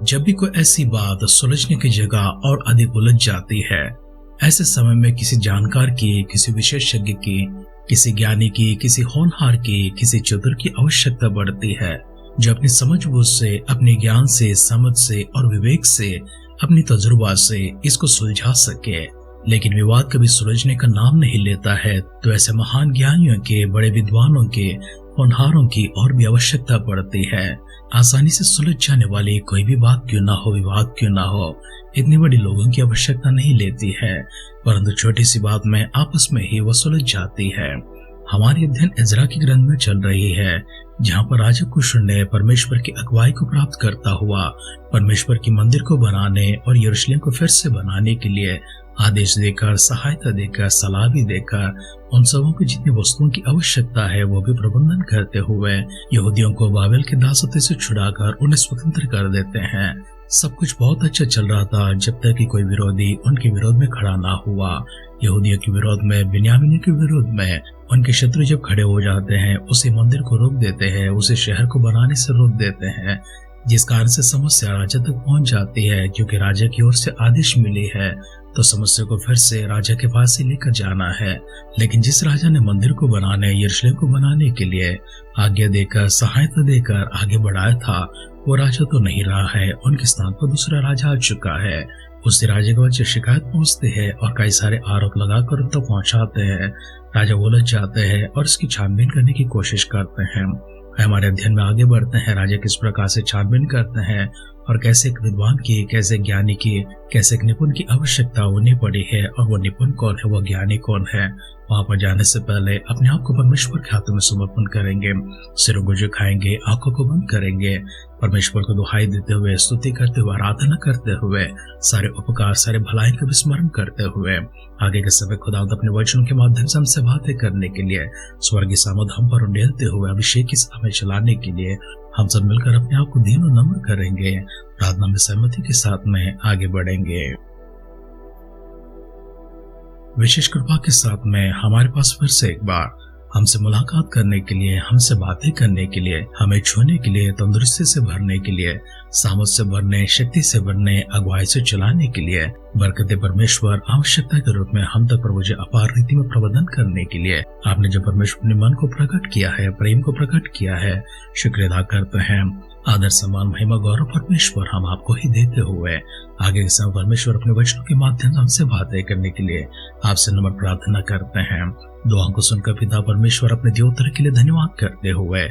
जब भी कोई ऐसी बात सुलझने की जगह और अधिक उलझ जाती है, ऐसे समय में किसी जानकार की, किसी विशेषज्ञ की, किसी ज्ञानी की, किसी होनहार की, किसी चतुर की आवश्यकता बढ़ती है, जो अपनी समझबूझ से, अपने ज्ञान से, समझ से और विवेक से, अपनी तजुर्बा से इसको सुलझा सके। लेकिन विवाद कभी सुलझने का नाम नहीं लेता है, तो ऐसे महान ज्ञानियों के, बड़े विद्वानों के, होनहारों की और भी आवश्यकता पड़ती है। आसानी से सुलझ जाने वाली कोई भी बात क्यों ना हो, विवाद क्यों ना हो, इतनी बड़ी लोगों की आवश्यकता नहीं लेती है, परंतु छोटी सी बात में आपस में ही वो सुलझ जाती है। हमारी अध्ययन इज़रा की ग्रंथ में चल रही है, जहाँ पर राजा कुश ने परमेश्वर की अगुवाई को प्राप्त करता हुआ परमेश्वर की मंदिर को बनाने और यरूशलेम को फिर से बनाने के लिए आदेश देकर, सहायता देकर, सलाह भी देकर, उन सबों की जितनी वस्तुओं की आवश्यकता है वो भी प्रबंधन करते हुए यहूदियों को बाबेल के दासत्व से छुड़ाकर उन्हें स्वतंत्र कर देते हैं। सब कुछ बहुत अच्छा चल रहा था जब तक कि कोई विरोधी उनके विरोध में खड़ा ना हुआ। यहूदियों के विरोध में, बिन्यामीनियों के विरोध में उनके शत्रु जब खड़े हो जाते हैं, उसी मंदिर को रोक देते हैं, उसे शहर को बनाने से रोक देते हैं, जिस कारण से समस्या राजा तक पहुंच जाती है। क्योंकि राजा की ओर से आदेश मिली है तो समस्या को फिर से राजा के पास से लेकर जाना है। लेकिन जिस राजा ने मंदिर को बनाने, यरूशलेम को बनाने के लिए आज्ञा देकर, सहायता देकर आगे बढ़ाया था, वो राजा तो नहीं रहा है, उनके स्थान पर दूसरा राजा आ चुका है। उसी राजा के बच्चे शिकायत पहुंचते हैं और कई सारे आरोप लगाकर उन तक पहुंचाते हैं। राजा उलझ जाते हैं और इसकी छानबीन करने की कोशिश करते हैं। हमारे अध्ययन में आगे बढ़ते हैं, राजा किस प्रकार से छानबीन करते हैं और कैसे एक विद्वान की, कैसे ज्ञानी की, कैसे एक निपुण की आवश्यकता उन्हें पड़ी है, और वो निपुण कौन है, वो ज्ञानी कौन है। वहां पर जाने से पहले अपने आप को परमेश्वर के हाथों में समर्पण करेंगे, सिरों को झुकाएंगे, आंखों को बंद करेंगे, परमेश्वर को दुहाई देते हुए, स्तुति करते हुए, आराधना करते हुए, सारे उपकार, सारे भलाई का विस्मरण करते हुए आगे के समय खुदावंद अपने वचनों के माध्यम से हमसे बातें करने के लिए, स्वर्गीय सामर्थ हम पर उंडेलते हुए अभिषेक की हमें चलाने के लिए हम सब मिलकर अपने आप को दीनों नम्र करेंगे, प्रार्थना में सहमति के साथ में आगे बढ़ेंगे। विशेष कृपा के साथ में हमारे पास फिर से एक बार हमसे मुलाकात करने के लिए, हमसे बातें करने के लिए, हमें छूने के लिए, तंदुरुस्ती से भरने के लिए, सामर्थ से भरने, शक्ति से भरने, अगुवाई से चलाने के लिए, बरकते परमेश्वर आवश्यकता के रूप में हम तक प्रभु जी अपार रीति में प्रबंधन करने के लिए आपने जो परमेश्वर ने मन को प्रकट किया है, प्रेम को प्रकट किया है, शुक्र अदा करते हैं। आदर, सम्मान, महिमा, गौरव परमेश्वर हम आपको ही देते हुए आगे के समय परमेश्वर अपने वचनों के माध्यम से हमसे बातें करने के लिए आपसे नम्र प्रार्थना करते हैं। दुआ को सुनकर पिता परमेश्वर अपने दियोत्तर के लिए धन्यवाद करते हुए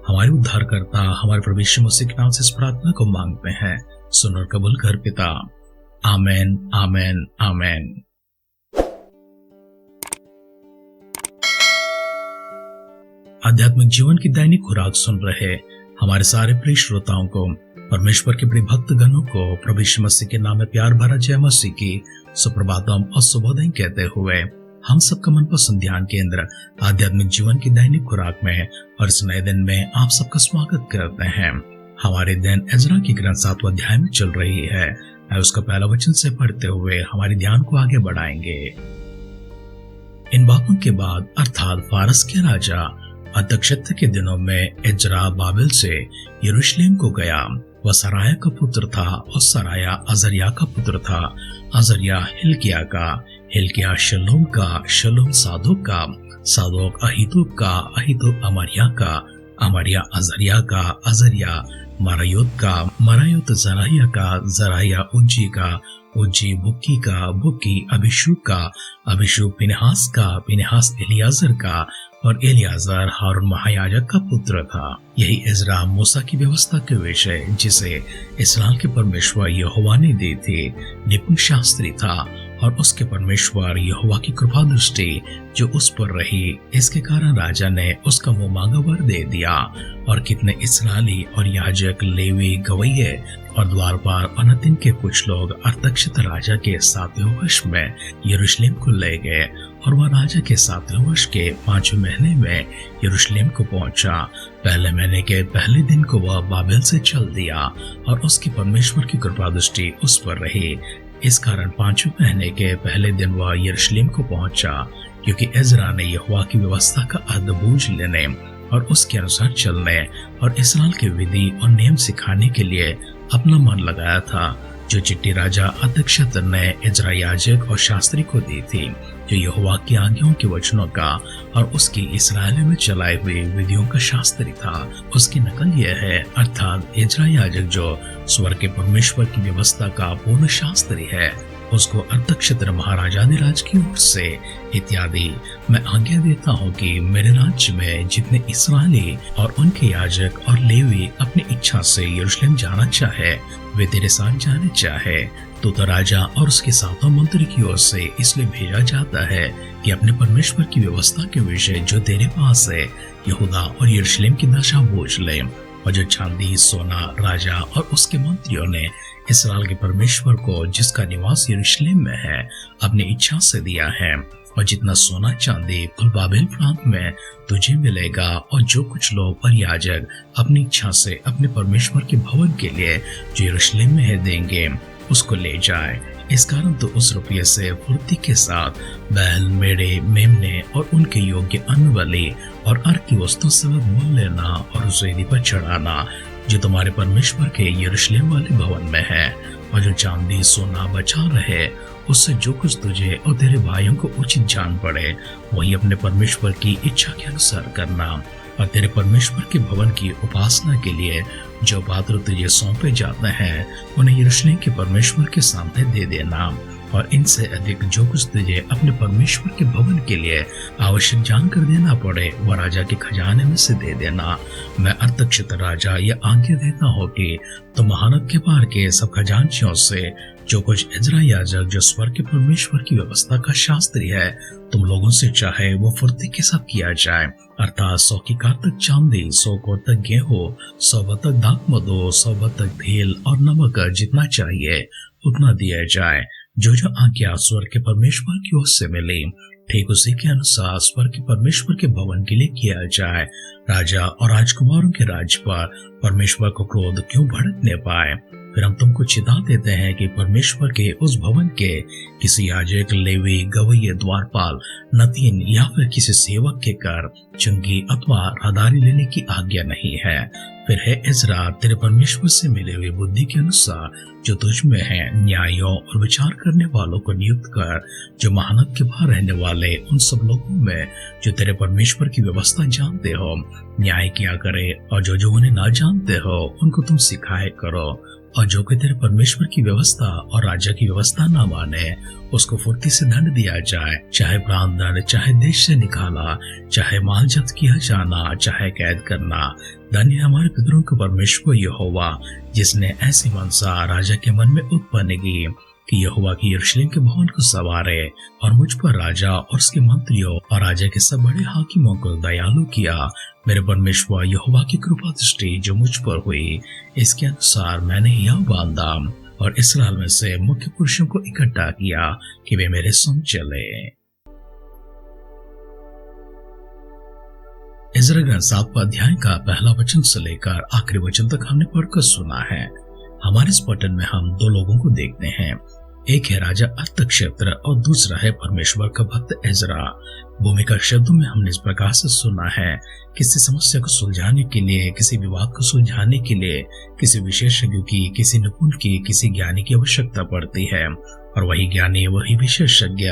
हमारे उद्धारकर्ता, हमारे प्रभु यीशु मसीह के नाम से इस प्रार्थना को मांगते हैं। सुन और कबूल कर पिता। आमेन, आमेन, आमेन। आध्यात्मिक जीवन की दैनिक खुराक सुन रहे हमारे सारे प्रिय श्रोताओं को, परमेश्वर के प्रिय भक्त गणों को प्रभु यीशु मसीह के नाम में प्यार भरा जय मसीह की सुप्रभातम और शुभोदय कहते हुए हम सबका मनपसंद ध्यान केंद्र आध्यात्मिक जीवन की दैनिक खुराक में और इस नए दिन में आप सबका स्वागत करते हैं। हमारे अध्ययन इज़रा की ग्रंथ 7वां अध्याय में चल रही है। मैं उसका पहला वचन से पढ़ते हुए हमारे ध्यान को आगे बढ़ाएंगे। इन बातों के बाद अर्थात फारस के राजा अरतक्षश्ता के दिनों में इज़रा बाबेल से यरूशलेम को गया। वह सराया का पुत्र था और सराया अजर्या का पुत्र था, अजर्या हिल्किया का, हिल्किया शलूम का, शलूम सादोक का, सादोक अहीतूब का, अहीतूब अमर्या का, अमर्या अजर्या का, अजर्या मरायोत का, मरायोत जराया का, जराया उज्जी का, उज्जी बुक्की का, बुक्की अभिषूक का, अभिषूक पिनहास का, पिनहास एलियाजर का, और एलियाजर हारून महायाजक का पुत्र था। यही इज़रा मूसा की व्यवस्था के विषय जिसे इस्राएल के परमेश्वर यहोवा ने दी थी निपुण शास्त्री था, और उसके परमेश्वर यहोवा की कृपा दृष्टि जो उस पर रही, इसके कारण राजा ने उसका मुंह मांगा वर दे दिया। और कितने इस्राएली और याजक, लेवी, गवैये और द्वारपाल अनतिन के कुछ लोग अरतक्षश्ता राजा के 7वें वर्ष में यरूशलेम को ले गए, और वह राजा के 7वें वर्ष के 5वें महीने में यरूशलेम को पहुंचा। पहले महीने के पहले दिन को वह बाबेल से चल दिया, और उसकी परमेश्वर की कृपा दृष्टि उस पर रही। इस कारण 5वें महीने के पहले दिन वह यरूशलेम को पहुंचा, क्योंकि इज़रा ने यहोवा की व्यवस्था का अर्थ बूझ लेने और उसके अनुसार चलने और इस्राएल के विधि और नियम सिखाने के लिए अपना मन लगाया था। जो चिट्ठी राजा अरतक्षश्तर ने इज़रा याजक और शास्त्री को दी थी, जो यहोवा की आज्ञाओं के वचनों का और उसकी इस्राएल में चलाए हुए विधियों का शास्त्री था, उसकी नकल यह है, अर्थात इज़रा याजक जो स्वर्ग के परमेश्वर की व्यवस्था का पूर्ण शास्त्री है, उसको अरतक्षश्तर महाराजाधिराज की ओर से इत्यादि मैं आज्ञा देता हूँ कि मेरे राज्य में जितने इस्राएली और उनके याजक और लेवी अपनी इच्छा से यरूशलेम जाना चाहे, वे तेरे साथ जाने चाहे। तो राजा और उसके सातों मंत्री की ओर से इसलिए भेजा जाता है कि अपने परमेश्वर की व्यवस्था के विषय जो तेरे पास है, यहूदा और यरूशलेम की दशा बूझ ले। और जो चांदी सोना राजा और उसके मंत्रियों ने इस्राएल के परमेश्वर को, जिसका निवास यरूशलेम में है, अपनी इच्छा से दिया है, और जितना सोना चांदी कुल बाबेल प्रांत में तुझे मिलेगा, और जो कुछ लोग और याजक अपनी इच्छा से अपने परमेश्वर के भवन के लिए जो यरूशलेम में है देंगे, उसको ले जाए। इस कारण तो उस रुपये से फुर्ती के साथ बैल, मेढ़े, मेमने और उनके योग्य अन्न बलि और अर्घ की वस्तु समेत मोल लेना और उस वेदी पर चढ़ाना जो तुम्हारे परमेश्वर के यरूशलेम वाले भवन में है। और जो चांदी सोना बचा रहे, उससे जो कुछ तुझे और तेरे भाइयों को उचित जान पड़े, वही अपने परमेश्वर की इच्छा के अनुसार करना। और तेरे परमेश्वर के भवन की उपासना के लिए जो पात्र तुझे सौंपे जाते हैं, उन्हें यरूशलेम के परमेश्वर के सामने दे देना। और इनसे अधिक जो कुछ तुझे अपने परमेश्वर के भवन के लिए आवश्यक जान कर देना पड़े, वह राजा के खजाने में से दे देना। मैं अरतक्षश्तर राजा यह आज्ञा देता हूँ कि तुम महानद के पार के सब खजांचियों से जो कुछ इज़रा याजक जो स्वर्ग के परमेश्वर की व्यवस्था का शास्त्री है, तुम लोगों से चाहे वो फुर्ती के साथ किया जाए, अर्थात 100 किकार तक चांदी, 100 कोर तक गेहूं, 100 बत तक दाखमधु, 100 बत तक तेल और नमक जितना चाहिए उतना दिया जाए। जो जो आज्ञा स्वर्ग के परमेश्वर की ओर से मिली, ठीक उसी के अनुसार स्वर्ग के परमेश्वर के भवन के लिए किया जाए। राजा और राजकुमारों के राज्य पर परमेश्वर को क्रोध क्यों भड़कने पाए। फिर हम तुमको चिता देते हैं कि परमेश्वर के उस भवन के किसी याजक, लेवी, गवैये, द्वारपाल, नतीन या फिर किसी सेवक के कर, चुंगी अथवा राहदारी लेने की आज्ञा नहीं है। फिर है इज़रा, तेरे परमेश्वर से मिले हुए बुद्धि के अनुसार जो तुझ में है, न्यायों और विचार करने वालों को नियुक्त कर, जो महानद के बाहर रहने वाले उन सब लोगों में जो तेरे परमेश्वर की व्यवस्था जानते हो, न्याय किया करे, और जो जो उन्हें ना जानते हो उनको तुम सिखाए करो। और जो कि तेरे परमेश्वर की व्यवस्था और राजा की व्यवस्था ना माने, उसको फुर्ती से दंड दिया जाए, चाहे प्राण दंड, चाहे देश से निकाला, चाहे माल जब्त किया जाना, चाहे कैद करना। धन्य हमारे पितरों का परमेश्वर यहोवा, जिसने ऐसी मनसा राजा के मन में उत्पन्न की कि यहोवा की यरूशलेम के भवन को संवारे, और मुझ पर राजा और उसके मंत्रियों और राजा के सब बड़े हाकिमों को दयालु किया। मेरे परमेश्वर यहोवा की कृपा दृष्टि जो मुझ पर हुई, इसके अनुसार मैंने यह बांधा और इस्राएल में से मुख्य पुरुषों को इकट्ठा किया कि वे मेरे संग चले। इज़रा ग्रंथ 7वां अध्याय का पहला वचन से लेकर आखिरी वचन तक हमने पढ़कर सुना है। हमारे इस पठन में हम दो लोगों को देखते हैं, एक है राजा अरतक्षश्तर और दूसरा है परमेश्वर का भक्त इज़रा। भूमिका शब्दों में हमने इस प्रकार से सुना है, किसी समस्या को सुलझाने के लिए, किसी विवाद को सुलझाने के लिए किसी विशेषज्ञ की, किसी निपुण की, किसी ज्ञानी की आवश्यकता पड़ती है, और वही ज्ञानी, वही विशेषज्ञ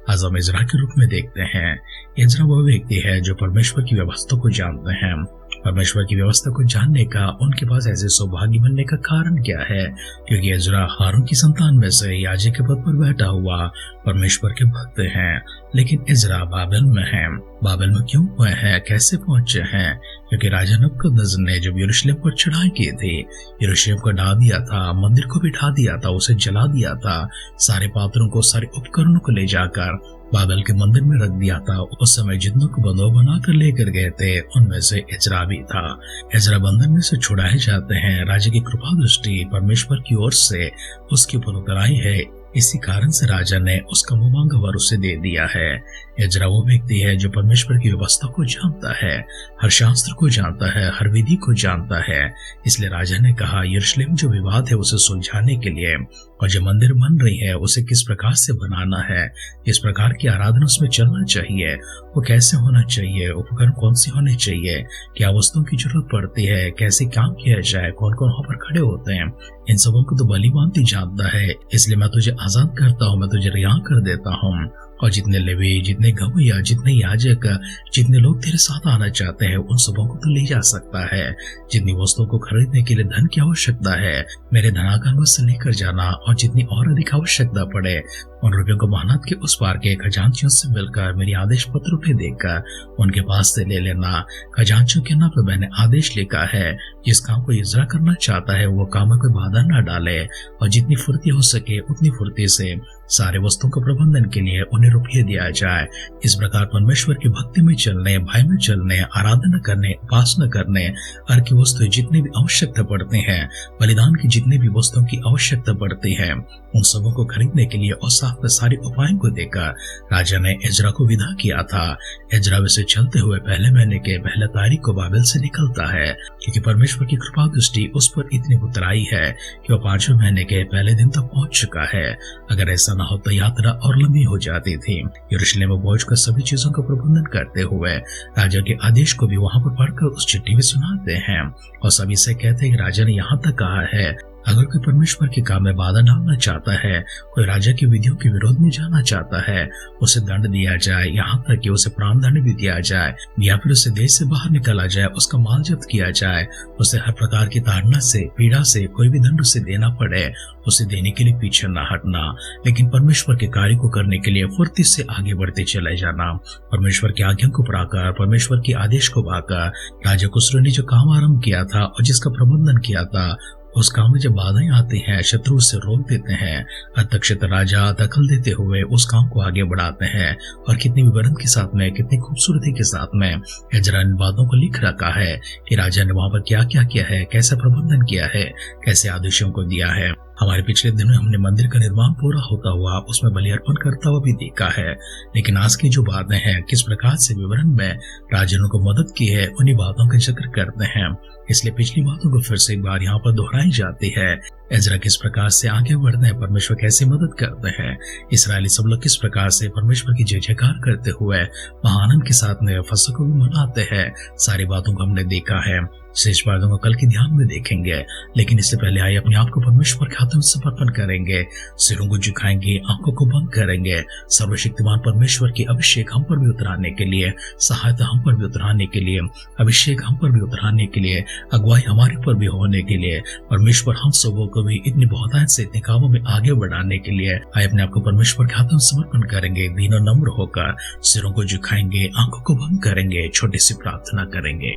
आज हम इज़रा के रूप में देखते हैं। इज़रा वह व्यक्ति है जो परमेश्वर की व्यवस्था को जानते हैं। परमेश्वर की व्यवस्था को जानने का उनके पास ऐसे सौभाग्य बनने का कारण क्या है? क्योंकि इज़रा हारून की संतान में से याजक के पद पर बैठा हुआ परमेश्वर के भक्त हैं। लेकिन इज़रा बाबेल में है। बाबेल में क्यों हुए हैं, कैसे पहुंचे हैं? क्योंकि राजा नबूकदनेस्सर ने जब यरूशलेम पर चढ़ाई की थी, यरूशलेम को ढा दिया था, मंदिर को भी ढा दिया था, उसे जला दिया था, सारे पात्रों को, सारे उपकरणों को ले जाकर बाबेल के मंदिर में रख दिया था। उस समय जितनों को बंधुआ बनाकर लेकर गए थे, उनमें से इज़रा भी था। इज़रा बंधन में से छुड़ाए जाते हैं। राजा की कृपा दृष्टि परमेश्वर की ओर से उसके ऊपर उतर आई है, इसी कारण से राजा ने उसका मुंह मांगा वर उसे दे दिया है। इज़रा वो व्यक्ति है जो परमेश्वर की व्यवस्था को जानता है, हर शास्त्र को जानता है, हर विधि को जानता है। इसलिए राजा ने कहा, यरूशलेम जो विवाद है उसे सुलझाने के लिए और जो मंदिर बन रही है उसे किस प्रकार से बनाना है, किस प्रकार की आराधना उसमें चलना चाहिए, वो कैसे होना चाहिए, उपकरण कौन से होने चाहिए, क्या वस्तुओं की जरूरत पड़ती है, कैसे काम किया जाए, कौन कौन वहां पर खड़े होते हैं, इन सबों को तो भली भांति जानता है। इसलिए मैं तुझे आजाद करता हूँ, मैं तुझे रिहा कर देता हूँ। और जितने लेवी, जितने गवैया, जितने याजक, जितने लोग तेरे साथ आना चाहते हैं, उन सबों को तो ले जा सकता है। जितनी वस्तुओं को खरीदने के लिए धन की आवश्यकता है, मेरे धनागार में से लेकर जाना, और जितनी और अधिक आवश्यकता पड़े उन रुपयों को महानद के उस पार के खजांचियों से मिलकर मेरी आदेश पत्र पे देकर उनके पास से ले लेना। खजांचियों के नाम पर मैंने आदेश लिखा है, जिस काम को इजरा करना चाहता है वो काम में कोई बाधा न डाले, और जितनी फुर्ती हो सके उतनी फुर्ती से सारे वस्तुओं के प्रबंधन के लिए उन्हें रुपये दिया जाए। इस प्रकार परमेश्वर की भक्ति में चलने, भय में चलने, आराधना करने, उपासना करने, हर की वस्तु जितनी भी आवश्यकता पड़ती हैं, बलिदान की जितनी भी वस्तुओं की आवश्यकता पड़ती है, उन सबों को खरीदने के लिए और साथ में सारे उपायों को देकर राजा ने एजरा को विदा किया था। एजरा वैसे चलते हुए पहले महीने के पहले तारीख को बाबेल से निकलता है, क्योंकि परमेश्वर की कृपा दृष्टि उस पर इतनी उतराई है कि वो 5वें महीने के पहले दिन तक पहुंच चुका है। अगर ऐसा न हो तो यात्रा और लंबी हो जाती थी। यरूशलेम में पहुंचकर सभी चीजों का प्रबंधन करते हुए राजा के आदेश को भी वहां पर पढ़कर उस चिट्ठी में सुनाते हैं, और सभी से कहते हैं कि राजा ने यहाँ तक कहा है, अगर कोई परमेश्वर के काम में बाधा डालना चाहता है, कोई राजा की विधियों के विरोध में जाना चाहता है, उसे दंड दिया जाए, यहाँ तक कि उसे प्राण दंड भी दिया जाए, या फिर उसे देश से बाहर निकाला जाए, उसका माल जब्त किया जाए, उसे हर प्रकार की ताड़ना से, पीड़ा से कोई भी दंड उसे देना पड़े, उसे देने के लिए पीछे न हटना, लेकिन परमेश्वर के कार्य को करने के लिए फुर्ती से आगे बढ़ते चले जाना। परमेश्वर की आज्ञा को पाकर, परमेश्वर के आदेश को पाकर राजा खुसरो ने जो काम आरंभ किया था और जिसका प्रबंधन किया था, उस काम में जब बाधाएं आती हैं, शत्रु उसे रोक देते हैं, हस्तक्षेप राजा दखल देते हुए उस काम को आगे बढ़ाते हैं। और कितनी विवरण के साथ में, कितनी खूबसूरती के साथ में एजरा इन बातों को लिख रखा है कि राजा ने वहां पर क्या क्या किया है, कैसे प्रबंधन किया है, कैसे आदेशों को दिया है। हमारे पिछले दिनों हमने मंदिर का निर्माण पूरा होता हुआ, उसमें बलि अर्पण करता हुआ भी देखा है, लेकिन आज की जो बातें हैं, किस प्रकार से विवरण में राजा ने को मदद की है, उन्हीं बातों का जिक्र करते हैं। इसलिए पिछली बातों को फिर से एक बार यहाँ पर दोहराई जाती है। एजरा किस प्रकार से आगे बढ़ते हैं, परमेश्वर कैसे मदद करते हैं, इसराइली सब लोग किस प्रकार से परमेश्वर की जय जयकार करते हुए महाआनंद के साथ में फसह को भी मनाते हैं, सारी बातों को हमने देखा है। शेष बातों को कल के ध्यान में देखेंगे, लेकिन इससे पहले आइए अपने आप को परमेश्वर के हाथों में समर्पण करेंगे, सिरों को झुकाएंगे, आंखों को बंद करेंगे। सर्वशक्तिमान परमेश्वर की अभिषेक हम पर भी उतराने के लिए, सहायता हम पर भी उतराने के लिए, अभिषेक हम पर भी उतराने के लिए, अगुवाई हमारे पर भी होने के लिए, परमेश्वर हम सबों को भी इतनी बहुतायत से इतने कामों में आगे बढ़ाने के लिए आइए अपने आप को परमेश्वर के हाथों में समर्पण करेंगे, दीनों नम्र होकर सिरों को झुकाएंगे, आंखों को बंद करेंगे, छोटी सी प्रार्थना करेंगे।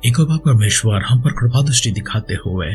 एक बार परमेश्वर हम पर कृपा दृष्टि दिखाते हुए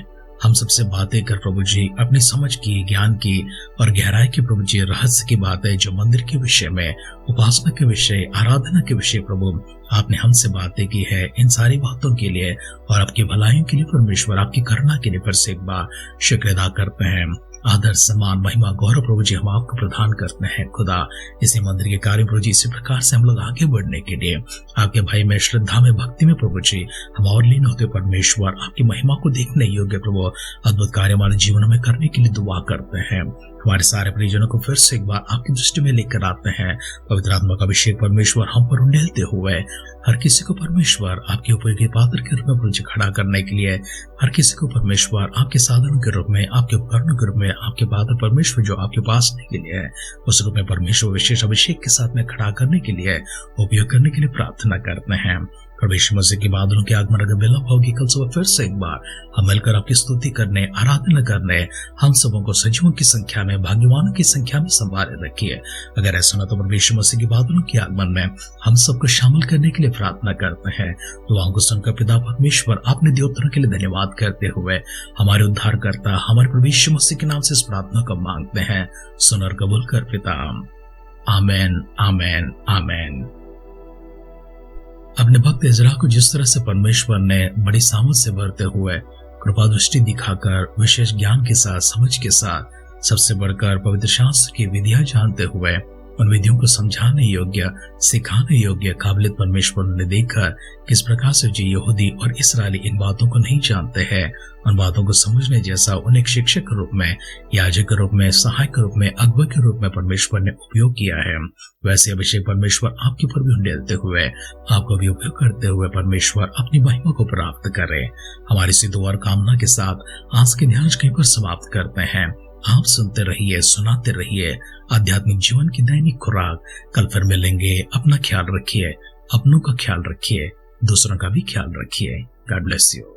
हम सबसे बातें कर प्रभु जी, अपनी समझ की, ज्ञान की और गहराई की प्रभु जी, रहस्य की बातें जो मंदिर के विषय में, उपासना के विषय, आराधना के विषय प्रभु आपने हमसे बातें की है, इन सारी बातों के लिए और आपकी भलाइयों के लिए परमेश्वर, आपकी करुणा के लिए फिर से एक बार शुक्र अदा करते हैं। आदर, सम्मान, महिमा, गौरव प्रभु जी हम आपको प्रदान करते हैं। खुदा, इसी मंदिर के कार्य प्रभु जी इसी प्रकार से हम लोग आगे बढ़ने के लिए आपके भाई में, श्रद्धा में, भक्ति में प्रभु जी हम और लीन होते परमेश्वर, आपकी महिमा को देखने योग्य प्रभु अद्भुत कार्य हमारे जीवन में करने के लिए दुआ करते हैं। हमारे सारे परिजनों को फिर से एक बार आपकी दृष्टि में लेकर आते हैं। पवित्र आत्मा का अभिषेक परमेश्वर हम पर उंडेलते हुए हर किसी को परमेश्वर आपके उपयोगी पात्र के रूप में प्रभु जी खड़ा करने के लिए, हर किसी को परमेश्वर आपके साधनों के रूप में, आपके उपकरणों के रूप में, आपके पात्र परमेश्वर जो आपके पास आने के लिए है, उस रूप में परमेश्वर विशेष अभिषेक के साथ में खड़ा करने के लिए, उपयोग करने के लिए प्रार्थना करते हैं। परमेश्वर मसीह के बादलों के आगमन अगर विलंब होगी, कल सुबह फिर से एक बार हम मिलकर आपकी स्तुति करने, आराधना करने, हम सबों को सजीवों की संख्या में, भाग्यवानों की संख्या में संभाले रखिए। अगर ऐसा न तो परमेश्वर मसीह के बादलों के आगमन में हम सबको शामिल करने के लिए प्रार्थना करते हैं। दुआओं को सुनकर पिता परमेश्वर आपने दिए उत्तरों के लिए धन्यवाद करते हुए हमारे उद्धारकर्ता हमारे प्रभु यीशु मसीह के नाम से इस प्रार्थना को मांगते हैं। सुन और कबूल कर पिता। आमेन, आमेन, आमेन। अपने भक्त इज़रा को जिस तरह से परमेश्वर ने बड़ी सामर्थ से भरते हुए कृपा दृष्टि दिखाकर, विशेष ज्ञान के साथ, समझ के साथ, सबसे बढ़कर पवित्र शास्त्र की विधियां जानते हुए उन विधियों को समझाने योग्य, सिखाने योग्य काबिलियत परमेश्वर ने देखकर किस प्रकार से जो यहूदी और इसराइली इन बातों को नहीं जानते हैं, उन बातों को समझने जैसा उन्हें एक शिक्षक के रूप में, याजक के रूप में, सहायक के रूप में, अगुवा के रूप में परमेश्वर ने उपयोग किया है, वैसे अभिषेक परमेश्वर आपके ऊपर भी डालते हुए, आपको भी उपयोग करते हुए परमेश्वर अपनी महिमा को प्राप्त करे। हमारी सी दुआ और कामना के साथ आज के ध्यान कहीं पर समाप्त करते हैं। आप सुनते रहिए, सुनाते रहिए आध्यात्मिक जीवन की दैनिक खुराक। कल फिर मिलेंगे। अपना ख्याल रखिए, अपनों का ख्याल रखिए, दूसरों का भी ख्याल रखिए। God bless you.